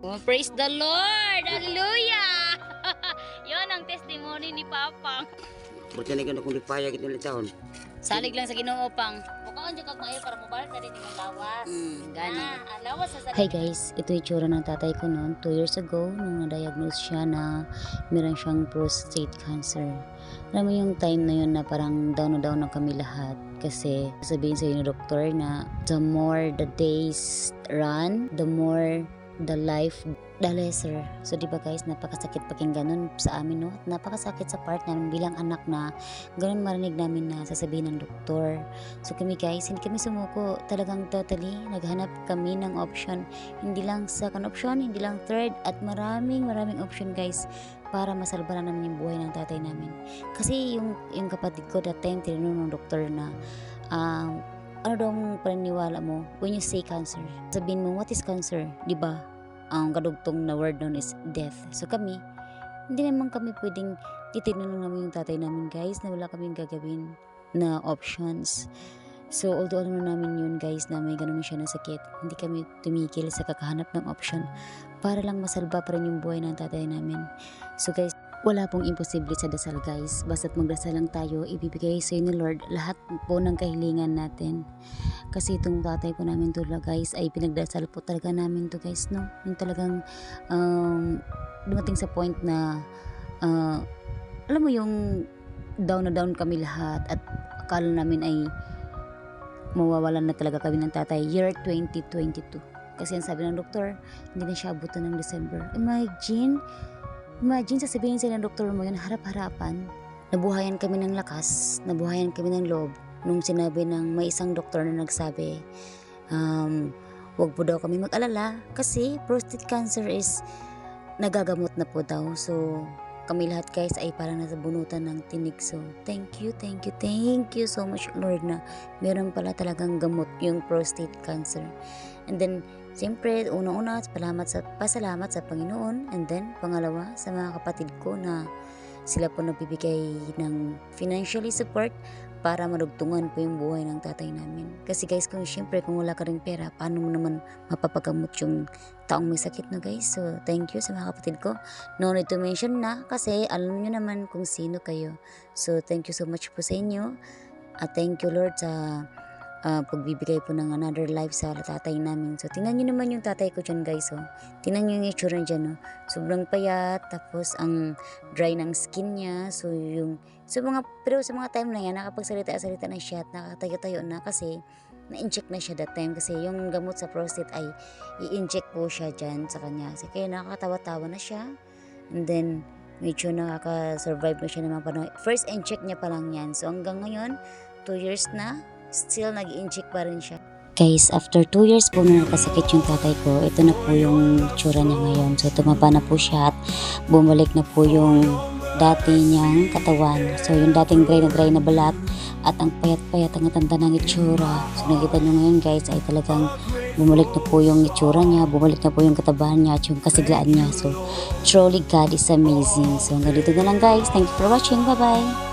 Oh, praise the Lord! Hallelujah! Yon ang testimony ni Papang. Buti na gano'n kung lipayag ito ulit taon. Salig lang sa Ginoo pang. Bukaan dyan kag maayo para mabalik na rin yung lawas. Gani. Lawas sa Hi guys, ito yung itsura ng tatay ko noon 2 years ago nung na-diagnose siya na meron siyang prostate cancer. Alam mo yung time na yun na parang down na down na kami lahat kasi sabihin sa ng doktor na the more the days run, the more the life, the lesser. So di ba guys, napakasakit pakinggan nun sa amin, no? At napakasakit sa part namin bilang anak na ganun marinig namin na sasabihin ng doktor. So kami guys, hindi kami sumuko. Talagang totally naghanap kami ng option. Hindi lang second option, hindi lang third, at maraming option guys para masalba na namin yung buhay ng tatay namin. Kasi yung kapatid ko that time tinanong ng doktor na ano daw ang paniniwala mo when you say cancer? Sabihin mo, what is cancer? Di ba? Ang kadugtong na word known is death. So kami, hindi naman kami pwedeng titignan namin yung tatay namin guys na wala kaming gagawin na options. So although alam na namin yun guys na may ganun siya na sakit, hindi kami tumigil sa kakahanap ng option para lang masalba pa rin yung buhay ng tatay namin. So guys, wala pong imposible sa dasal guys. Basta't magdasal lang tayo, ibibigay sa ni Lord lahat po ng kahilingan natin. Kasi itong tatay po namin to guys ay pinagdasal po talaga namin to guys, no? Yung talagang dumating sa point na alam mo yung down na down kami lahat at akala namin ay mawawalan na talaga kami ng tatay year 2022. Kasi ang sabi ng doktor, hindi na siya abutan ng December. Imagine sasabihin sila ng doktor mo yun harap-harapan. Nabuhayan kami ng lakas, nabuhayan kami ng loob nung sinabi ng may isang doktor na nagsabi, wag po daw kami mag-alala kasi prostate cancer is nagagamot na po daw. So kami lahat guys ay parang nasa bunutan ng tinig. So thank you so much Lord na meron pala talagang gamot yung prostate cancer. And then siyempre, una-una, pasalamat sa Panginoon. And then, pangalawa, sa mga kapatid ko na sila po nagbibigay ng financially support para madugtungan po yung buhay ng tatay namin. Kasi guys, kung wala ka rin pera, paano mo naman mapapagamot yung taong may sakit na guys? So, thank you sa mga kapatid ko. No need to mention na kasi alam nyo naman kung sino kayo. So, thank you so much po sa inyo. At thank you Lord sa pagbibigay po ng another life sa tatay namin. So, tingnan nyo naman yung tatay ko dyan guys. Oh. Tingnan nyo yung itsura dyan. Oh. Sobrang payat. Tapos, ang dry ng skin niya. So, pero sa mga time na yan, nakapagsalita na siya at nakatayo-tayo na kasi na-inject na siya that time. Kasi yung gamot sa prostate ay i-inject po siya dyan sa kanya. So, kaya nakakatawa-tawa na siya. And then, medyo nakaka-survive na siya ng mga panahon. First inject niya pa lang yan. So, hanggang ngayon, 2 years na, still nag-inject pa rin siya. Guys, after 2 years po na nakasakit yung tatay ko, ito na po yung tsura niya ngayon. So, tumaba na po siya at bumalik na po yung dati niyang katawan. So, yung dating dry na balat at ang payat-payat ang tanda ng itsura. So, nakita nyo ngayon guys ay talagang bumalik na po yung itsura niya, bumalik na po yung katabahan niya at yung kasiglaan niya. So, truly God is amazing. So, hanggang dito na lang guys. Thank you for watching. Bye-bye!